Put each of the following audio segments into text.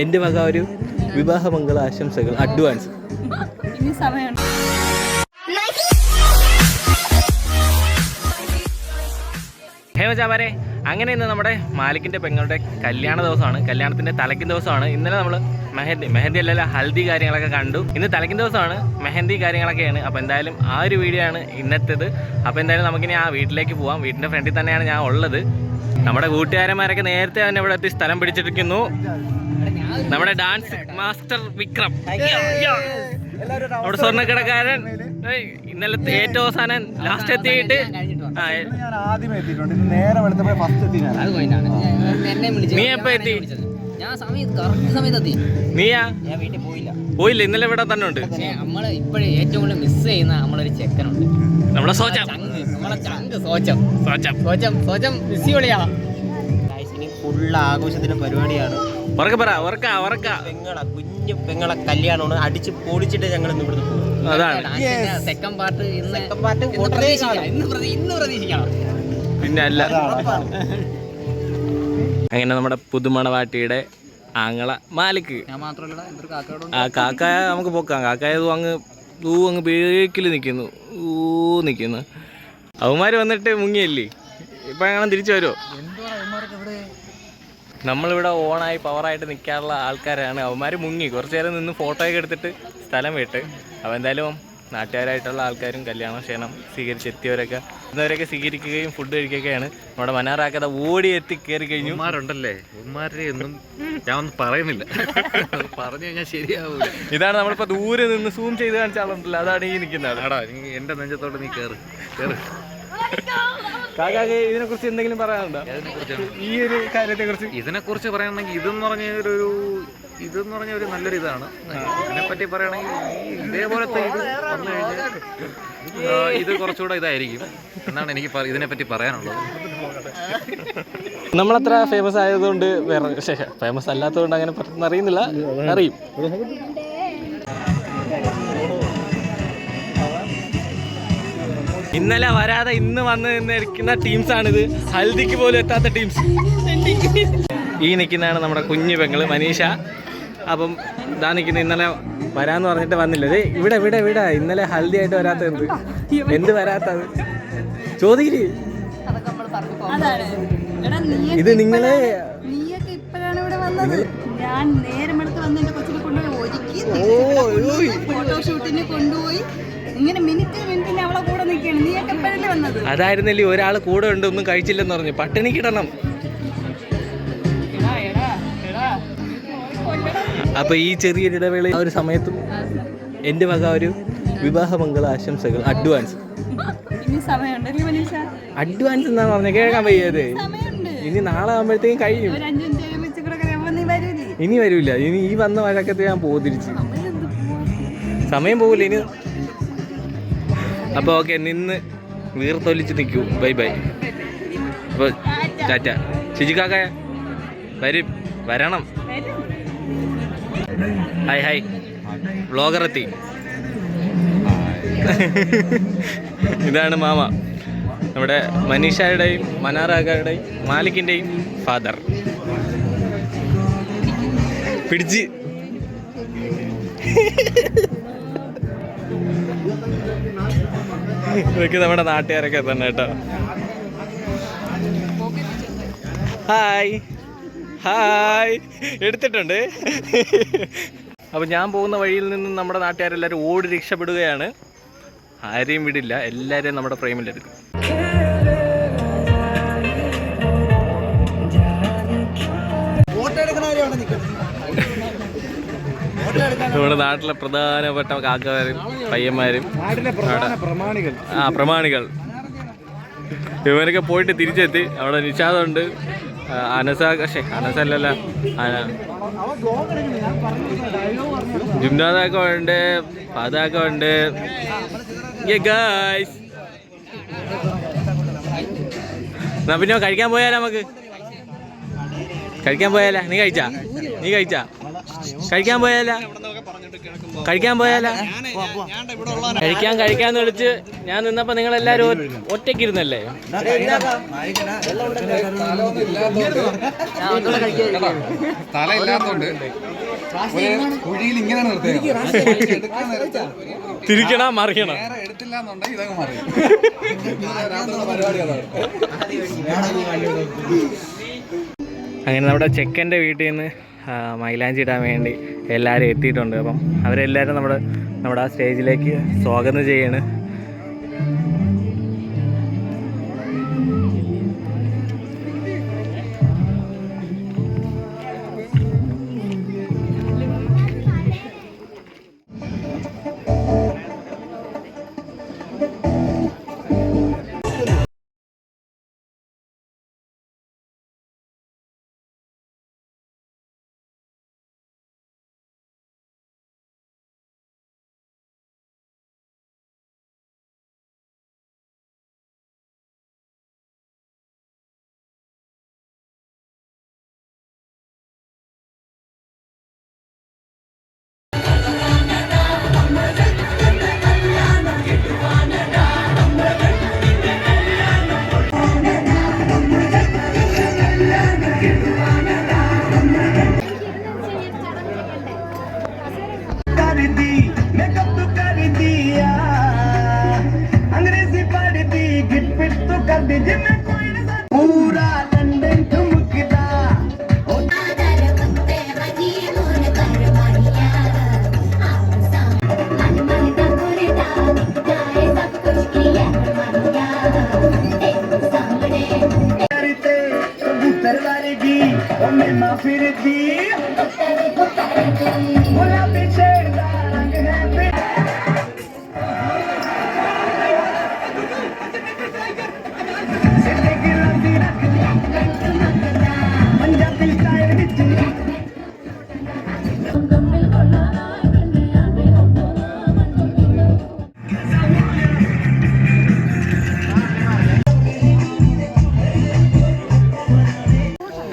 എൻ്റെ വക ഒരു വിവാഹമംഗള ആശംസകൾ അഡ്വാൻസ്. ഇനി സമയമുണ്ട്. ഹേ മച്ചാമാരെ, അങ്ങനെ ഇന്ന് നമ്മുടെ മാലിക്കിൻ്റെ പെങ്ങളുടെ കല്യാണ ദിവസമാണ്. കല്യാണത്തിൻ്റെ തലയ്ക്കും ദിവസമാണ്. ഇന്നലെ നമ്മൾ മെഹന്തി അല്ലല്ല ഹൽദി കാര്യങ്ങളൊക്കെ കണ്ടു. ഇന്ന് തലയ്ക്കും ദിവസമാണ്, മെഹന്തി കാര്യങ്ങളൊക്കെയാണ്. അപ്പോൾ എന്തായാലും ആ ഒരു വീഡിയോ ആണ് ഇന്നത്തേത്. അപ്പോൾ എന്തായാലും നമുക്കിനി ആ വീട്ടിലേക്ക് പോവാം. വീട്ടിൻ്റെ ഫ്രണ്ടിൽ തന്നെയാണ് ഞാൻ ഉള്ളത്. നമ്മുടെ കൂട്ടുകാരന്മാരൊക്കെ നേരത്തെ തന്നെ ഇവിടെ എത്തി സ്ഥലം പിടിച്ചിരിക്കുന്നു. നമ്മുടെ ഡാൻസ് മാസ്റ്റർ വിക്രം, നമ്മുടെ സ്വർണ്ണക്കടക്കാരൻ, ഇന്നലെ ഏറ്റവും അവസാനം ലാസ്റ്റ് എത്തിയിട്ട് നീ എപ്പോ എത്തി? നീയാ പോയില്ല? ഇന്നലെ ഇവിടെ തന്നെ ഉണ്ട്. നമ്മള് ഇപ്പോഴും ഏറ്റവും കൂടുതൽ മിസ് ചെയ്യുന്ന നമ്മളൊരു ചെക്കനുണ്ട്, നമ്മളെ സോച്ചം. ഫുള്ള് ആഘോഷത്തിന്റെ പരിപാടിയാണ്. കുഞ്ഞു പെങ്ങളെ കല്യാണമാണ്. അടിച്ച് പൊളിച്ചിട്ട് ഞങ്ങൾ ഇന്ന് ഇവിടുന്ന് പോകും. അതാണ് സെക്കൻഡ് പാർട്ട്. ഇന്ന് പ്രതീക്ഷിക്കണം. പിന്നെ അല്ല. അങ്ങനെ നമ്മുടെ പുതുമണവാട്ടിയുടെ ആങ്ങള മാലിക്ക്, ആ കാക്കായ നമുക്ക് പോക്കാം. കാക്കായ അങ്ങ് ബേക്കിൽ നിൽക്കുന്നു, നിൽക്കുന്നു. അവന്മാര് വന്നിട്ട് മുങ്ങിയല്ലേ, ഇപ്പൊ അങ്ങനെ തിരിച്ചു വരുമോ? നമ്മളിവിടെ ഓണായി പവറായിട്ട് നിൽക്കാനുള്ള ആൾക്കാരാണ്. അവന്മാർ മുങ്ങി കുറച്ചു നേരം നിന്ന് ഫോട്ടോയൊക്കെ എടുത്തിട്ട് സ്ഥലം വിട്ട്. അപ്പോൾ എന്തായാലും നാട്ടുകാരായിട്ടുള്ള ആൾക്കാരും കല്യാണ ക്ഷണം സ്വീകരിച്ചെത്തിയവരൊക്കെ ഇന്നവരൊക്കെ സ്വീകരിക്കുകയും ഫുഡ് കഴിക്കുകയൊക്കെയാണ്. നമ്മുടെ മനാറാക്കഥ ഓടി എത്തി കയറി കഴിഞ്ഞു. ഉമ്മാരുണ്ടല്ലേ, ഉമ്മാരെ ഒന്നും ഞാൻ ഒന്നും പറയുന്നില്ല, പറഞ്ഞു കഴിഞ്ഞാൽ ശരിയാവൂല. ഇതാണ് നമ്മളിപ്പോൾ ദൂരെ നിന്ന് സൂം ചെയ്ത് കാണിച്ച ആളുണ്ടല്ലോ, അതാണ് ഈ നിൽക്കുന്നത്. ആടാ, നീ എൻ്റെ നെഞ്ചത്തോട്ട് നീ കയറ് കയറ്. കാക്കാക്ക് ഇതിനെ കുറിച്ച് എന്തെങ്കിലും പറയാനുണ്ടോ? ഈ ഒരു കാര്യത്തെ കുറിച്ച് ഇതിനെക്കുറിച്ച് പറയുകയാണെങ്കിൽ ഇതെന്ന് പറഞ്ഞ ഒരു നല്ലൊരു ഇതാണ്. ഇതിനെപ്പറ്റി പറയുകയാണെങ്കിൽ ഇതേപോലത്തെ ഇത് വന്നു കഴിഞ്ഞാൽ ഇത് കുറച്ചുകൂടെ ഇതായിരിക്കും എന്നാണ് എനിക്ക് ഇതിനെപ്പറ്റി പറയാനുള്ളത്. നമ്മളത്ര ഫേമസ് ആയതുകൊണ്ട് വേറെ ഫേമസ് അല്ലാത്തതുകൊണ്ട് അങ്ങനെ പെട്ടെന്ന് അറിയുന്നില്ല, അറിയും. ഇന്നലെ വരാതെ ഇന്ന് വന്ന് നിന്നിരിക്കുന്ന ടീംസാണിത്. ഹൽദിക്ക് പോലും എത്താത്ത ടീംസ്. ഈ നിൽക്കുന്നതാണ് നമ്മുടെ കുഞ്ഞു പെങ്ങള് മനീഷ. അപ്പം ഇതാ നിൽക്കുന്നത്. ഇന്നലെ വരാന്ന് പറഞ്ഞിട്ട് വന്നില്ല. അതെ ഇവിടെ ഇവിടെ ഇവിടെ ഇന്നലെ ഹൽദി ആയിട്ട് വരാത്തത് എന്ത് വരാത്തത് ചോദിക്കില്ലേ? ഇത് നിങ്ങളെ ഞാൻ നേരം എടുത്ത് വന്ന് എന്റെ കൊച്ചിനെ കൊണ്ടുപോയി ഫോട്ടോഷൂട്ടിന് കൊണ്ടുപോയി. ഇങ്ങനെ മിനിറ്റിന് അവളെ കൂടെ നിൽക്കുകയാണ്. നീ ഒക്കെ എപ്പോഴല്ലേ വന്നത്? അതായിരുന്നല്ലേ ഒരാൾ കൂടെ ഉണ്ട്, ഒന്നും കഴിച്ചില്ലെന്ന് പറഞ്ഞു. പട്ടിണി കിടണം. അപ്പൊ ഈ ചെറിയൊരു ഇടവേള ആ ഒരു സമയത്തും എൻ്റെ വക ഒരു വിവാഹമംഗള ആശംസകൾ അഡ്വാൻസ്. ഇനി സമയമുണ്ടല്ലേ മനീഷ? അഡ്വാൻസ് എന്നാ പറഞ്ഞ കേൾക്കാൻ വയ്യത്. ഇനി നാളെ ആകുമ്പോഴത്തേക്കും കഴിയും. ഇനി വരൂല. ഇനി ഈ വന്ന വഴക്കത്ത് ഞാൻ പോകും തിരിച്ച്. സമയം പോകില്ല ഇനി. അപ്പോൾ ഓക്കെ, നിന്ന് വീർത്തൊലിച്ച് നിൽക്കൂ. Bye bye. അപ്പോൾ ടാറ്റ. ശുചിക്കാക്കായ വരണം. ഹായ് ഹായ്, വ്ളോഗർ എത്തി. ഇതാണ് മാമ, നമ്മുടെ മനീഷയുടെയും മനാറാക്കയുടെയും മാലിക്കിൻ്റെയും ഫാദർ. പിടിച്ച് ഇതൊക്കെ നമ്മുടെ നാട്ടുകാരൊക്കെ തന്നെ കേട്ടോ. ഹായ് ഹായ് എടുത്തിട്ടുണ്ട്. അപ്പം ഞാൻ പോകുന്ന വഴിയിൽ നിന്നും നമ്മുടെ നാട്ടുകാരെല്ലാവരും ഓടി രക്ഷപ്പെടുകയാണ്. ആരെയും വിടില്ല, എല്ലാവരെയും നമ്മുടെ ഫ്രെയിമിലെടുക്കും. നമ്മുടെ നാട്ടിലെ പ്രധാനപ്പെട്ട കാക്കമാരും പയ്യന്മാരും പ്രമാണികൾ ഇവരൊക്കെ പോയിട്ട് തിരിച്ചെത്തി. അവിടെ നിഷാദുണ്ട്, അനസല്ലല്ല ജിംനാദൊക്കെ ഉണ്ട്, ഫാദൊക്കെ ഉണ്ട്. എന്നാ പിന്നെ കഴിക്കാൻ പോയാലോ? നമുക്ക് കഴിക്കാൻ പോയാലോ? നീ കഴിച്ചാ കഴിക്കാൻ പോയാലോ? കഴിക്കാൻ പോയാലോ? കഴിക്കാന്ന് വിളിച്ച് ഞാൻ നിന്നപ്പോ നിങ്ങൾ എല്ലാരും ഒറ്റയ്ക്കിരുന്നല്ലേ? സ്ഥലം ഇല്ലാത്തോണ്ട് കുഴിയിൽ ഇങ്ങനെ തിരിക്കണ മറിയണം. എടുത്തില്ല എന്നുണ്ടെങ്കിൽ ഇതങ്ങ് മറിയും. അങ്ങനെ നമ്മുടെ ചെക്കൻ്റെ വീട്ടിൽ നിന്ന് മൈലാഞ്ചി ഇടാൻ വേണ്ടി എല്ലാവരും എത്തിയിട്ടുണ്ട്. അപ്പം അവരെല്ലാവരും നമ്മുടെ ആ സ്റ്റേജിലേക്ക് സ്വാഗതം ചെയ്യാണ്.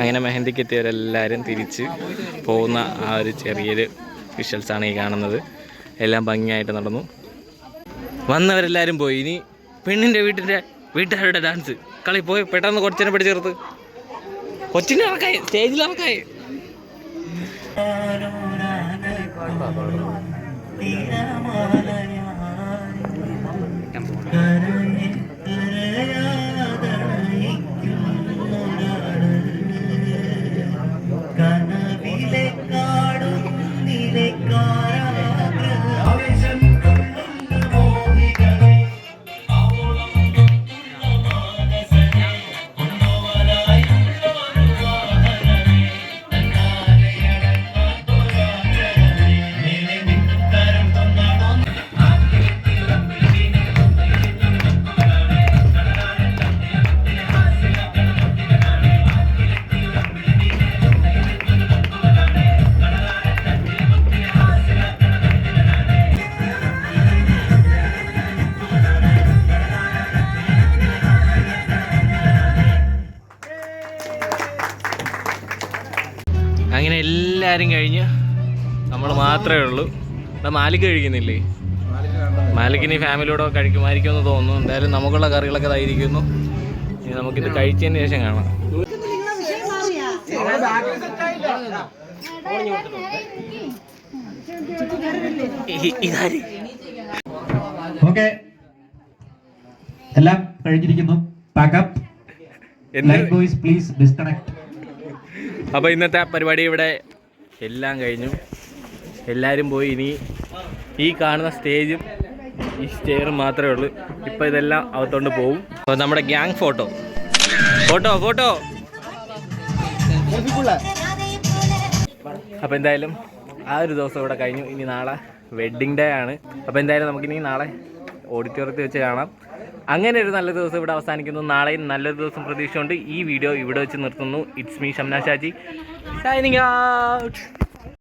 അങ്ങനെ മെഹന്തിക്ക് എത്തിയവരെല്ലാവരും തിരിച്ച് പോകുന്ന ആ ഒരു ചെറിയൊരു വിഷ്വൽസാണ് ഈ കാണുന്നത്. എല്ലാം ഭംഗിയായിട്ട് നടന്നു. വന്നവരെല്ലാവരും പോയി. ഇനി പെണ്ണിൻ്റെ വീട്ടുകാരുടെ ഡാൻസ് കളി പോയി. പെട്ടെന്ന് കൊച്ചിനെ പിടിച്ചേർത്ത് കൊച്ചിനെ ഇറക്കായി, സ്റ്റേജിൽ ഇറക്കായി. അങ്ങനെ എല്ലാവരും കഴിഞ്ഞ് നമ്മൾ മാത്രമേ ഉള്ളൂ. മാലിക് കഴിക്കുന്നില്ലേ? മാലിക്കിന് ഫാമിലിയോടെ കഴിക്കുമായിരിക്കുമെന്ന് തോന്നുന്നു. എന്തായാലും നമുക്കുള്ള കറികളൊക്കെ ഇതായിരിക്കുന്നു. ഇനി നമുക്കിത് കഴിച്ചതിന് ശേഷം കാണാം. ഓക്കെ, എല്ലാം കഴിഞ്ഞിരിക്കുന്നു. പാക്കപ്പ്. Boys please disconnect. അപ്പോൾ ഇന്നത്തെ പരിപാടി ഇവിടെ എല്ലാം കഴിഞ്ഞു. എല്ലാവരും പോയി. ഇനി ഈ കാണുന്ന സ്റ്റേജും ഈ സ്റ്റെയറും മാത്രമേ ഉള്ളൂ. ഇപ്പോൾ ഇതെല്ലാം അകത്തോണ്ട് പോവും. അപ്പോൾ നമ്മുടെ ഗ്യാങ് ഫോട്ടോ. അപ്പോൾ എന്തായാലും ആ ഒരു ദിവസം ഇവിടെ കഴിഞ്ഞു. ഇനി നാളെ വെഡ്ഡിങ് ഡേ ആണ്. അപ്പോൾ എന്തായാലും നമുക്കിനി നാളെ ഓഡിറ്റോറിയത്തിൽ വെച്ച് കാണാം. അങ്ങനെ ഒരു നല്ല ദിവസം ഇവിടെ അവസാനിക്കുന്നു. നാളെയും നല്ലൊരു ദിവസം പ്രതീക്ഷയുണ്ട്. ഈ വീഡിയോ ഇവിടെ വെച്ച് നിർത്തുന്നു. It's me Shamna Shaji signing out.